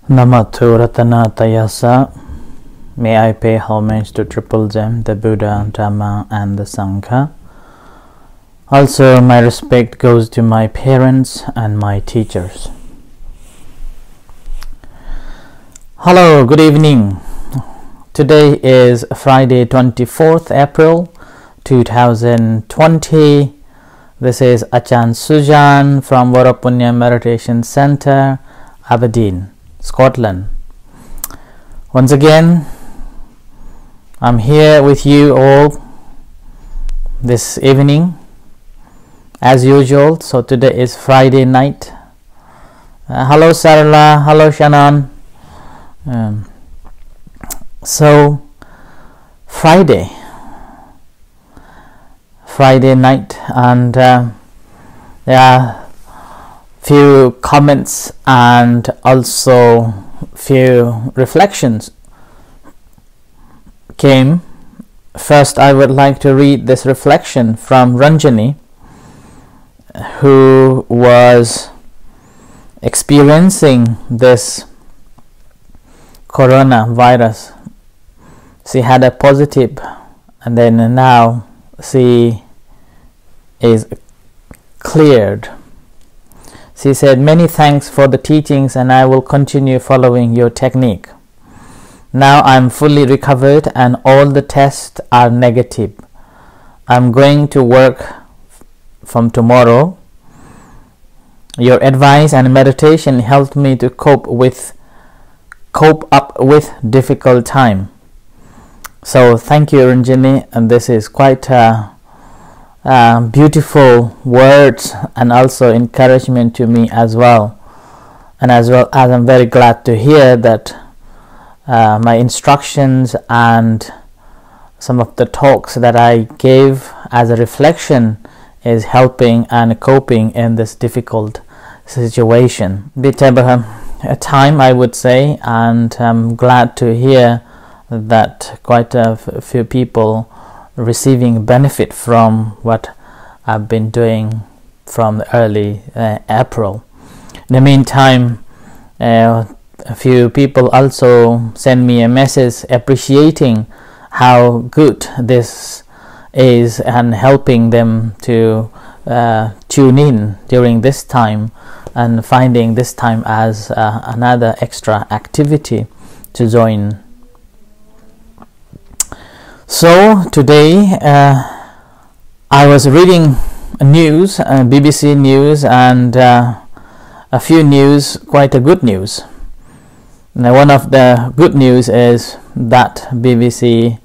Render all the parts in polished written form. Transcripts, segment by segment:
Namato Ratanatayasa. May I pay homage to Triple Gem, the Buddha, Dhamma and the Sangha. Also, my respect goes to my parents and my teachers. Hello, good evening. Today is Friday, 24th April 2020. This is Achan Sujan from Varapunya Meditation Center, Aberdeen, Scotland. Once again, I'm here with you all this evening as usual. So today is Friday night. Hello Sarala, hello Shannon. So Friday night, and there are few comments and also few reflections came. First, I would like to read this reflection from Ranjani, who was experiencing this coronavirus. She had a positive, and then now she is cleared. She said, "Many thanks for the teachings, and I will continue following your technique. Now I'm fully recovered and all the tests are negative. I'm going to work from tomorrow. Your advice and meditation helped me to cope up with difficult time." So thank you, Ranjani, and this is quite beautiful words and also encouragement to me as well. And as well as I'm very glad to hear that my instructions and some of the talks that I gave as a reflection is helping and coping in this difficult situation. Bit of a time, I would say, and I'm glad to hear that quite a few people receiving benefit from what I've been doing from early April. In the meantime, a few people also send me a message appreciating how good this is and helping them to tune in during this time and finding this time as another extra activity to join. So today I was reading news, BBC News, and a few news, quite a good news. Now, one of the good news is that BBC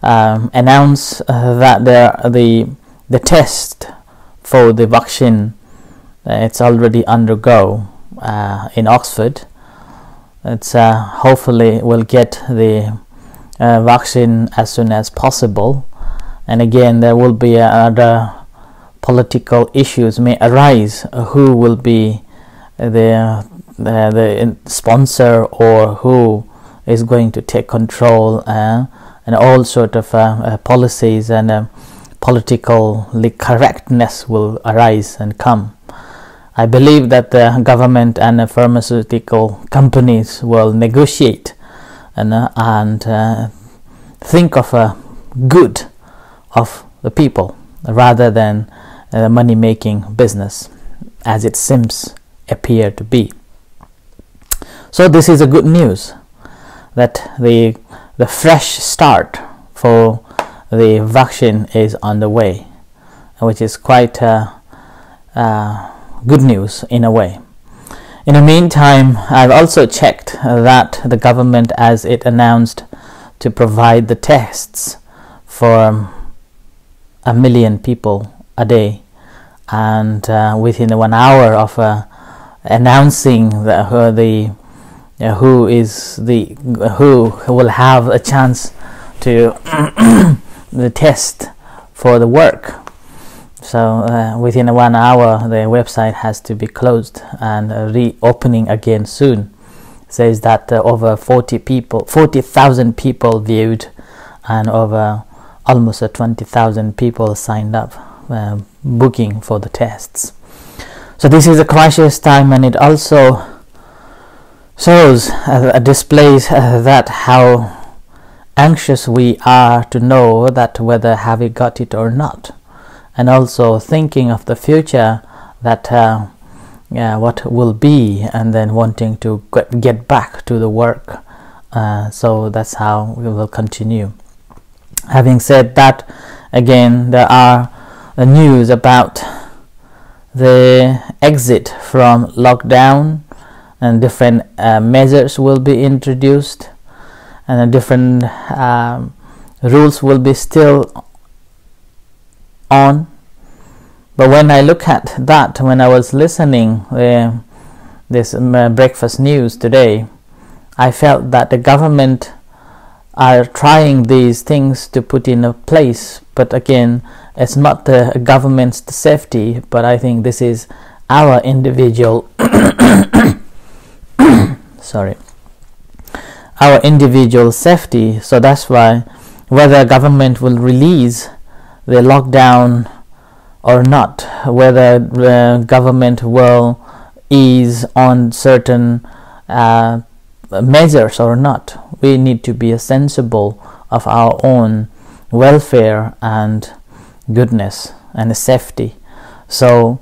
announced that the test for the vaccine it's already undergo in Oxford. It's hopefully will get the vaccine as soon as possible, and again there will be other political issues may arise. Who will be the sponsor, or who is going to take control, and all sort of policies and political correctness will arise and come. I believe that the government and the pharmaceutical companies will negotiate and think of a good of the people rather than money-making business, as it seems appear to be. So this is a good news that the fresh start for the vaccine is on the way, which is quite good news in a way. In the meantime, I've also checked that the government, as it announced, to provide the tests for 1 million people a day, and within 1 hour of announcing who will have a chance to the test for the work. So within 1 hour the website has to be closed and reopening again soon. It says that over 40,000 people viewed, and over almost 20,000 people signed up booking for the tests. So this is a crisis time, and it also shows, displays that how anxious we are to know that whether have we got it or not, and also thinking of the future, that what will be, and then wanting to get back to the work. So that's how we will continue. Having said that, again, there are news about the exit from lockdown, and different measures will be introduced, and different rules will be still on. But when I look at that, when I was listening this breakfast news today, I felt that the government are trying these things to put in a place, but again, it's not the government's safety, but I think this is our individual our individual safety. So that's why whether government will release the lockdown or not, whether government will ease on certain measures or not, we need to be sensible of our own welfare and goodness and safety. So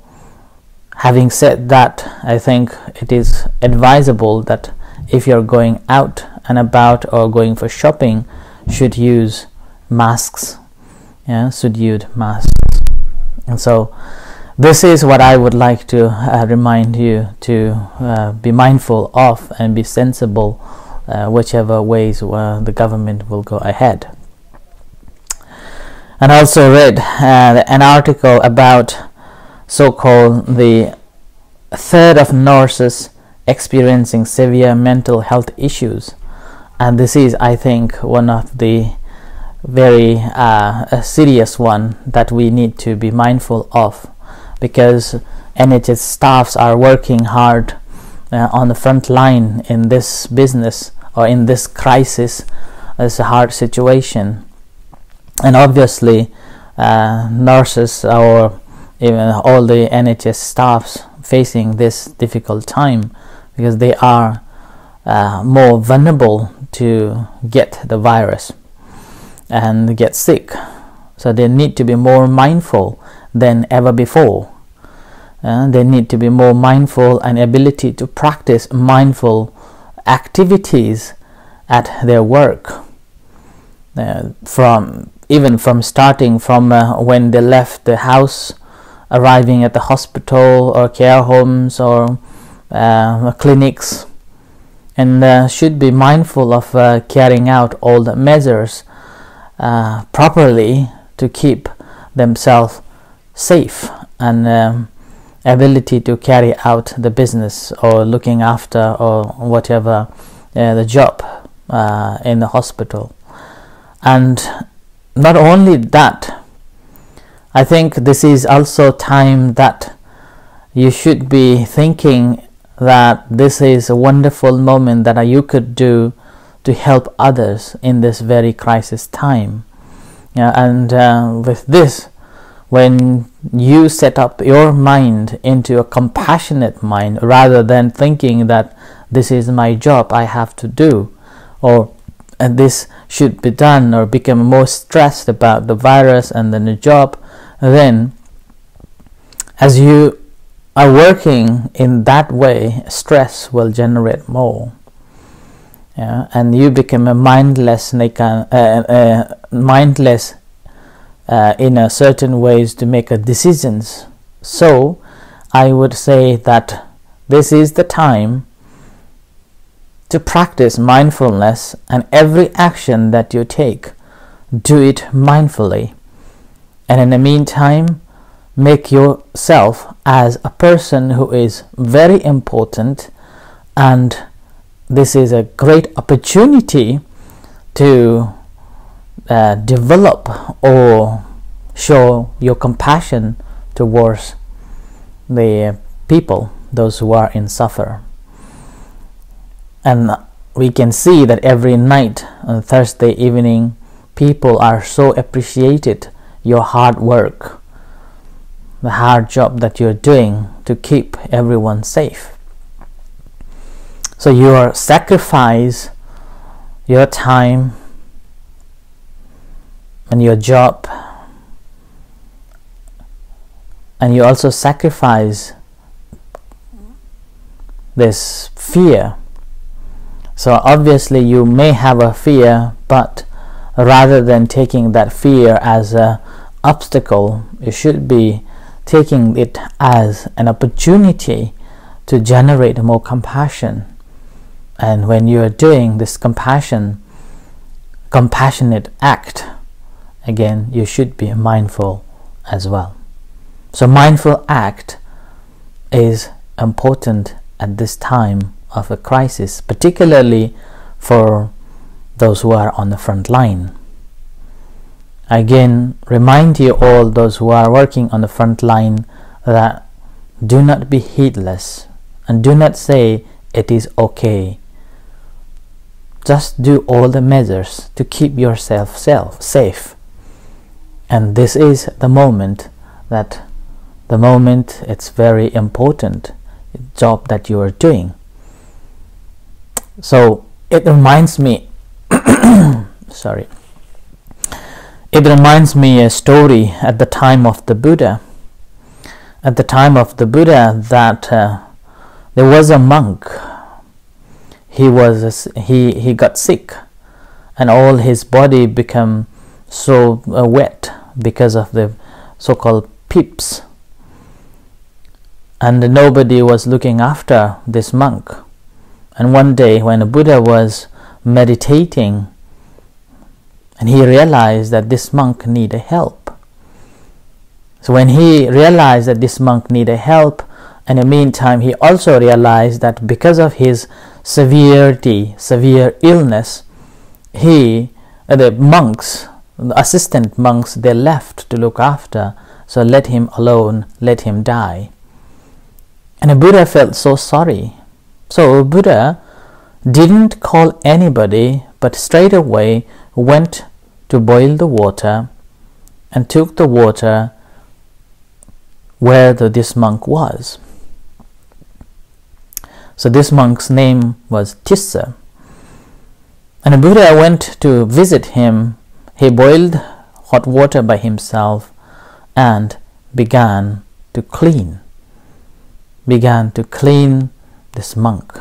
having said that, I think it is advisable that if you're going out and about or going for shopping, should use masks. Should use masks. And so this is what I would like to remind you to be mindful of and be sensible whichever ways the government will go ahead. And I also read an article about so-called the third of nurses experiencing severe mental health issues, and this is, I think, one of the very serious one that we need to be mindful of, because NHS staffs are working hard on the front line in this business or in this crisis. It's a hard situation, and obviously nurses or even all the NHS staffs facing this difficult time, because they are more vulnerable to get the virus and get sick. So they need to be more mindful than ever before. They need to be more mindful and ability to practice mindful activities at their work, from starting from when they left the house, arriving at the hospital or care homes or clinics, and should be mindful of carrying out all the measures properly to keep themselves safe, and ability to carry out the business or looking after or whatever the job in the hospital. And not only that, I think this is also time that you should be thinking that this is a wonderful moment that you could do to help others in this very crisis time. And with this, when you set up your mind into a compassionate mind, rather than thinking that this is my job I have to do, or this should be done, or become more stressed about the virus and then the job, then as you are working in that way, stress will generate more, and you become a mindless in a certain ways to make decisions. So I would say that this is the time to practice mindfulness, and every action that you take, do it mindfully. And in the meantime, make yourself as a person who is very important, and this is a great opportunity to develop or show your compassion towards the people, those who are in suffer. And we can see that every night on Thursday evening, people are so appreciated your hard work, the hard job that you're doing to keep everyone safe. So you sacrifice your time and your job, and you also sacrifice this fear. So obviously you may have a fear, but rather than taking that fear as an obstacle, you should be taking it as an opportunity to generate more compassion. And when you are doing this compassionate act, again, you should be mindful as well. So mindful act is important at this time of a crisis, particularly for those who are on the front line. Again, remind you all, those who are working on the front line, that do not be heedless and do not say it is okay. Just do all the measures to keep yourself safe. And this is the moment it's very important job that you are doing. So it reminds me sorry, it reminds me a story at the time of the Buddha. At the time of the Buddha, that there was a monk. He got sick, and all his body became so wet because of the so-called pips, and nobody was looking after this monk. And one day when the Buddha was meditating, and he realized that this monk needed help. So when he realized that this monk needed help, in the meantime he also realized that because of his severe illness, the assistant monks, they left to look after. So let him alone, let him die. And the Buddha felt so sorry. So Buddha didn't call anybody, but straight away went to boil the water and took the water where this monk was. So this monk's name was Tissa. And the Buddha went to visit him. He boiled hot water by himself and began to clean this monk,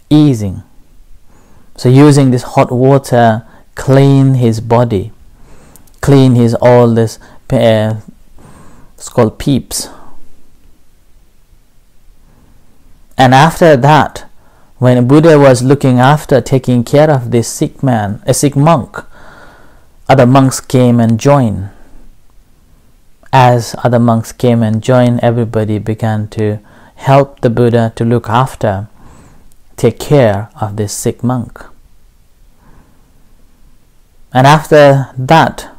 easing. So using this hot water, clean his body, clean his all this it's called peeps. And after that, when Buddha was looking after, taking care of this sick monk, other monks came and joined. As other monks came and joined, everybody began to help the Buddha to look after, take care of this sick monk. And after that,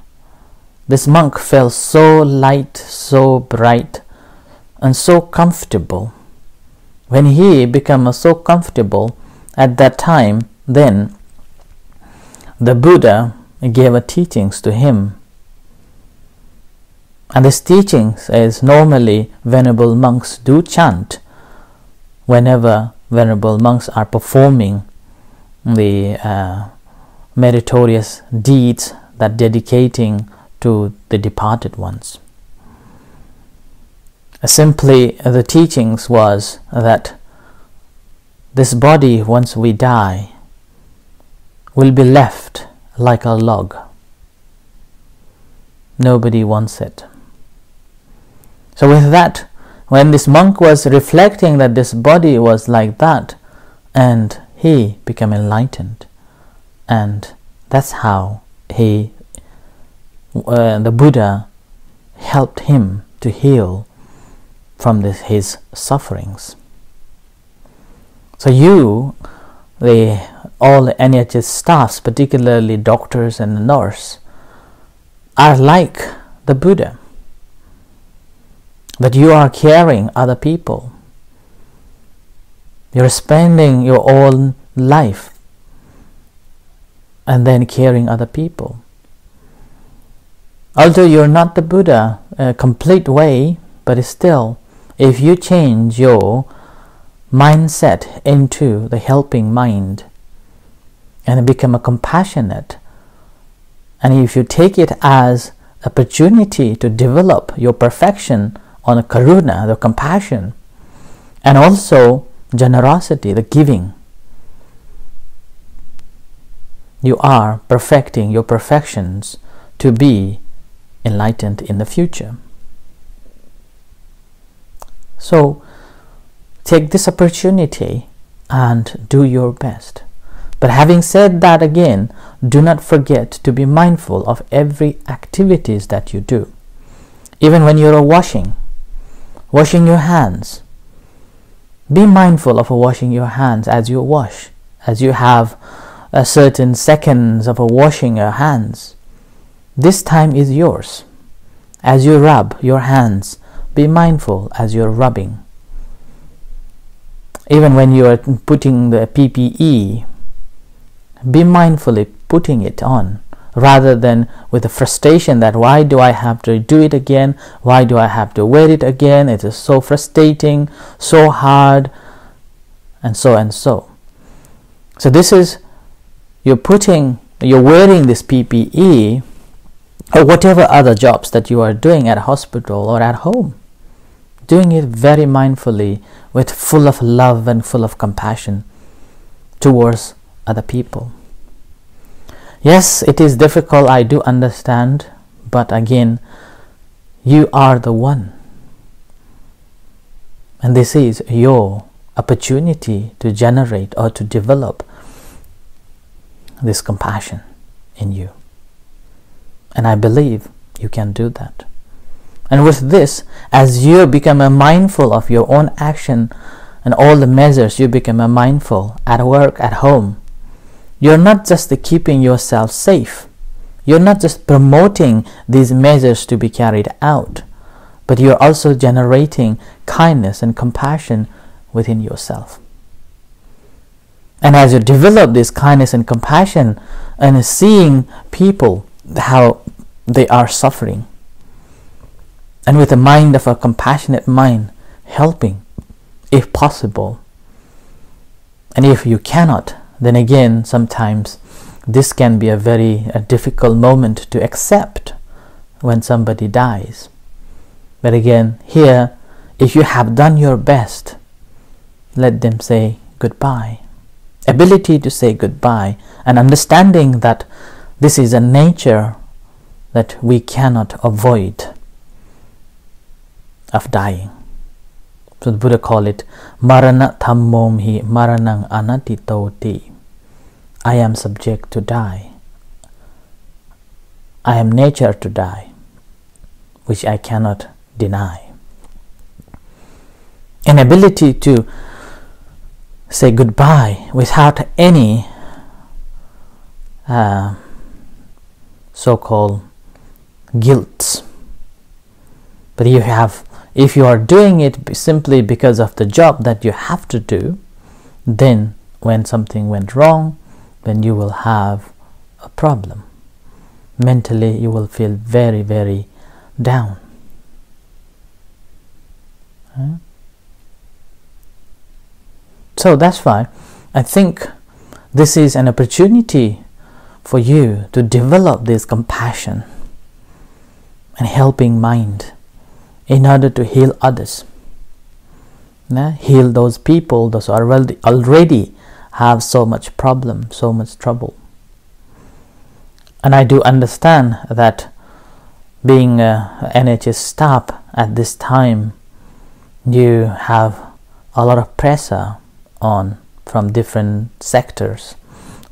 this monk felt so light, so bright, and so comfortable. When he became so comfortable at that time, then the Buddha gave a teachings to him. And this teachings is normally Venerable monks do chant whenever Venerable monks are performing the meritorious deeds that dedicating to the departed ones. Simply, the teachings was that this body, once we die, will be left like a log. Nobody wants it. So with that, when this monk was reflecting that this body was like that, and he became enlightened, and that's how the Buddha helped him to heal from his sufferings. So all the NHS staffs, particularly doctors and nurses, are like the Buddha, that you are caring other people. You're spending your own life and then caring other people. Although you're not the Buddha a complete way, but still, if you change your mindset into the helping mind and become a compassionate, and if you take it as opportunity to develop your perfection on a karuna, the compassion, and also generosity, the giving, you are perfecting your perfections to be enlightened in the future. So take this opportunity and do your best. But having said that, again, do not forget to be mindful of every activities that you do. Even when you're washing your hands, be mindful of washing your hands as you wash, as you have a certain seconds of washing your hands. This time is yours. As you rub your hands, be mindful as you're rubbing. Even when you are putting the PPE, be mindfully putting it on, rather than with the frustration that why do I have to do it again? Why do I have to wear it again? It is so frustrating, so hard, and so and so. So this is, you're wearing this PPE or whatever other jobs that you are doing at a hospital or at home, doing it very mindfully, with full of love and full of compassion towards other people. Yes, it is difficult, I do understand, but again, you are the one, and this is your opportunity to generate or to develop this compassion in you, and I believe you can do that. And with this, as you become mindful of your own action and all the measures, you become mindful at work, at home, you're not just keeping yourself safe, you're not just promoting these measures to be carried out, but you're also generating kindness and compassion within yourself. And as you develop this kindness and compassion and seeing people how they are suffering, and with a mind of a compassionate mind, helping if possible, and if you cannot, then again sometimes this can be a very difficult moment to accept when somebody dies. But again, here, if you have done your best, let them say goodbye. Ability to say goodbye, and understanding that this is a nature that we cannot avoid of dying. So the Buddha called it Marana Dhammom hi Maranang Anatitoti. I am subject to die. I am nature to die, which I cannot deny. An ability to say goodbye without any so-called guilt. But if you are doing it simply because of the job that you have to do, then when something went wrong, then you will have a problem. Mentally, you will feel very, very down. So that's why I think this is an opportunity for you to develop this compassion and helping mind in order to heal others. Heal those people, those who already have so much problem, so much trouble. And I do understand that being a NHS staff at this time, you have a lot of pressure on from different sectors,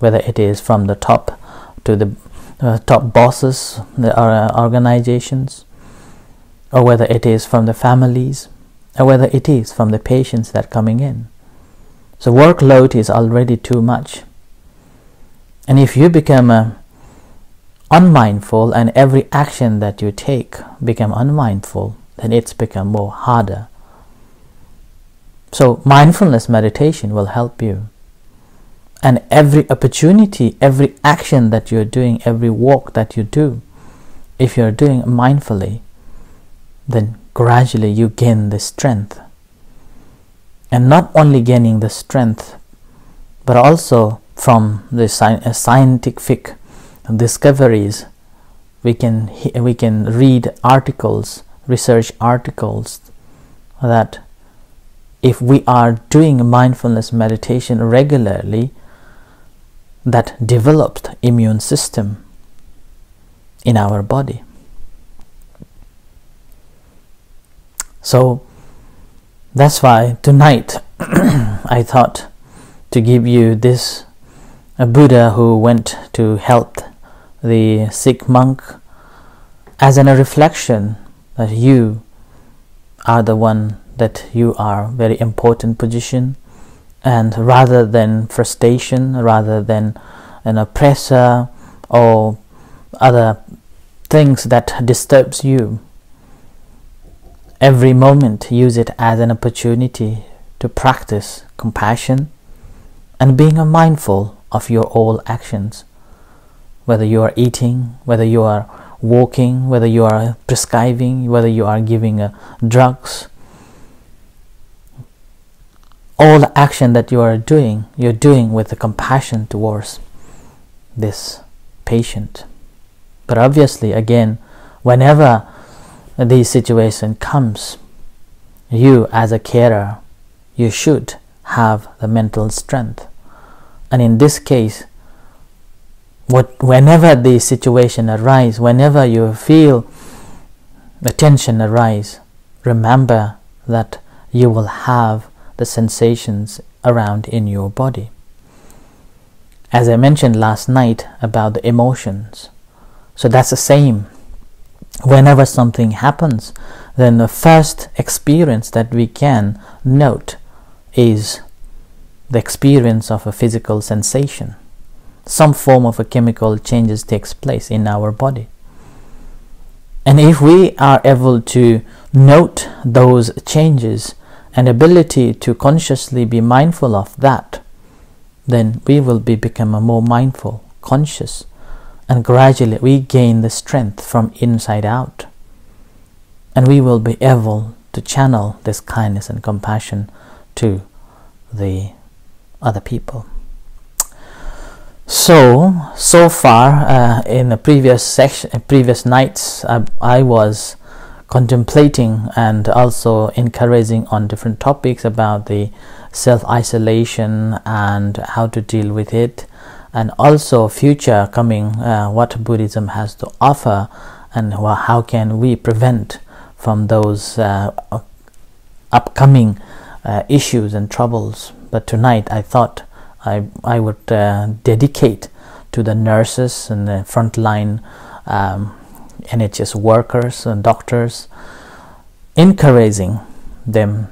whether it is from the top to the top bosses, the organizations, or whether it is from the families, or whether it is from the patients that are coming in. So workload is already too much. And if you become unmindful and every action that you take become unmindful, then it's become more harder. So mindfulness meditation will help you. And every opportunity, every action that you're doing, every walk that you do, if you're doing mindfully, then gradually you gain the strength. and not only gaining the strength, but also from the scientific discoveries, we can read articles, research articles, that if we are doing mindfulness meditation regularly, that developed immune system in our body. So that's why tonight I thought to give you this, a Buddha who went to help the sick monk, as a reflection that you are the one, that you are very important position, and rather than frustration, rather than an oppressor or other things that disturbs you, every moment use it as an opportunity to practice compassion and being mindful of your all actions, whether you are eating, whether you are walking, whether you are prescribing, whether you are giving drugs. All the action that you're doing with the compassion towards this patient. But obviously, again, whenever this situation comes, you as a carer, you should have the mental strength. And in this case, whenever the situation arises, whenever you feel the tension arise, remember that you will have the sensations around in your body. As I mentioned last night about the emotions, so that's the same. Whenever something happens, then the first experience that we can note is the experience of a physical sensation. Some form of a chemical changes takes place in our body. And if we are able to note those changes and ability to consciously be mindful of that, then we will become a more mindful, conscious, and gradually we gain the strength from inside out. And we will be able to channel this kindness and compassion to the other people. So far in the previous nights, I was contemplating and also encouraging on different topics about the self-isolation and how to deal with it, and also future coming, what Buddhism has to offer, and how can we prevent from those upcoming issues and troubles. But tonight I thought I would dedicate to the nurses and the frontline NHS workers and doctors, encouraging them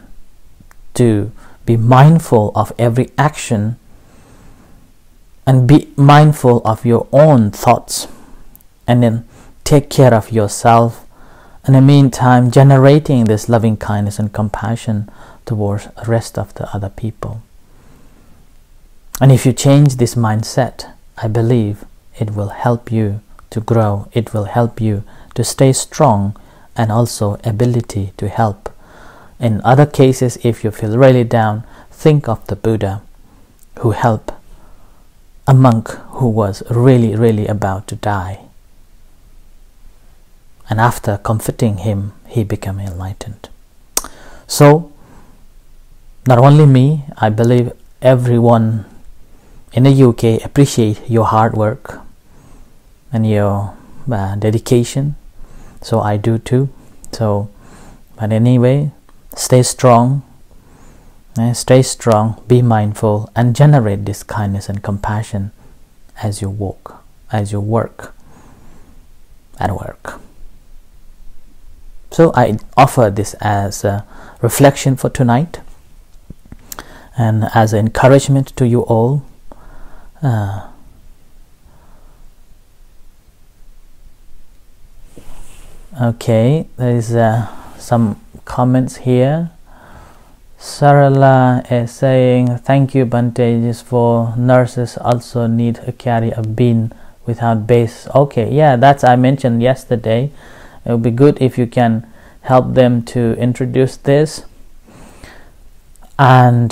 to be mindful of every action and be mindful of your own thoughts, and then take care of yourself, and in the meantime generating this loving kindness and compassion towards the rest of the other people. And if you change this mindset, I believe it will help you to grow, it will help you to stay strong, and also ability to help. In other cases, if you feel really down, think of the Buddha who helped a monk who was really about to die. And after comforting him, he became enlightened. So, not only me, I believe everyone in the UK appreciate your hard work and your dedication. So I do too. So, but anyway, stay strong, be mindful, and generate this kindness and compassion as you walk, as you work at work. So I offer this as a reflection for tonight and as an encouragement to you all. Okay, there is some comments here. Sarala is saying, thank you Bante, for nurses also need to carry a bin without base. Okay, yeah, that's I mentioned yesterday. It would be good if you can help them to introduce this. And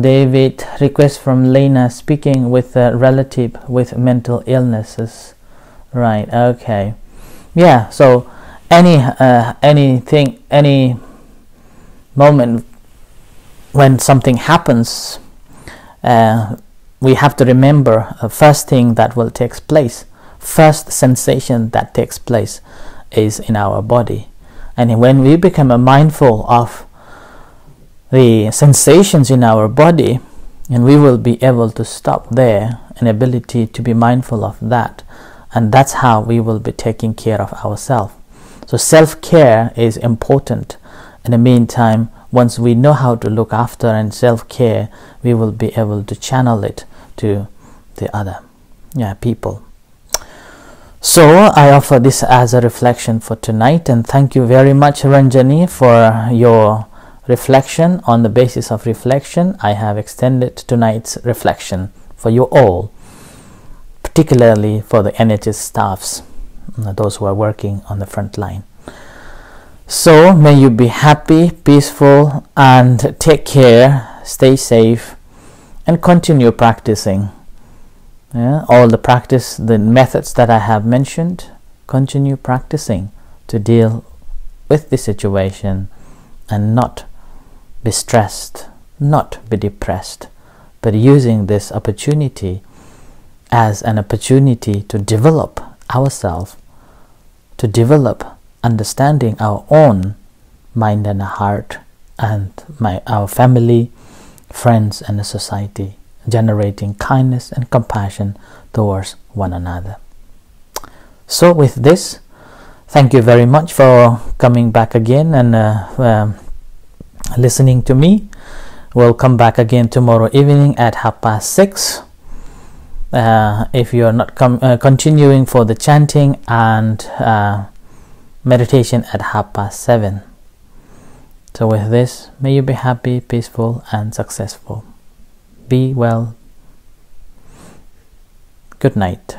David requests from Lena, speaking with a relative with mental illnesses. Right, okay. Yeah, so any moment when something happens, we have to remember the first thing that will take place, first sensation that takes place is in our body. And when we become mindful of the sensations in our body, and we will be able to stop there, an ability to be mindful of that, and that's how we will be taking care of ourselves. So self-care is important. In the meantime, once we know how to look after and self-care, we will be able to channel it to the other people. So I offer this as a reflection for tonight, and thank you very much, Ranjani, for your reflection. On the basis of reflection, I have extended tonight's reflection for you all, particularly for the NHS staffs, those who are working on the front line. So may you be happy, peaceful, and take care, stay safe, and continue practicing. All the methods that I have mentioned, continue practicing to deal with the situation and not be stressed, not be depressed, but using this opportunity as an opportunity to develop ourselves, to develop understanding our own mind and heart, and our family, friends, and the society, generating kindness and compassion towards one another. So with this, thank you very much for coming back again and listening to me. We'll come back again tomorrow evening at 6:30. If you are not continuing for the chanting and meditation at 7:30. So with this, may you be happy, peaceful, and successful. Be well. Good night.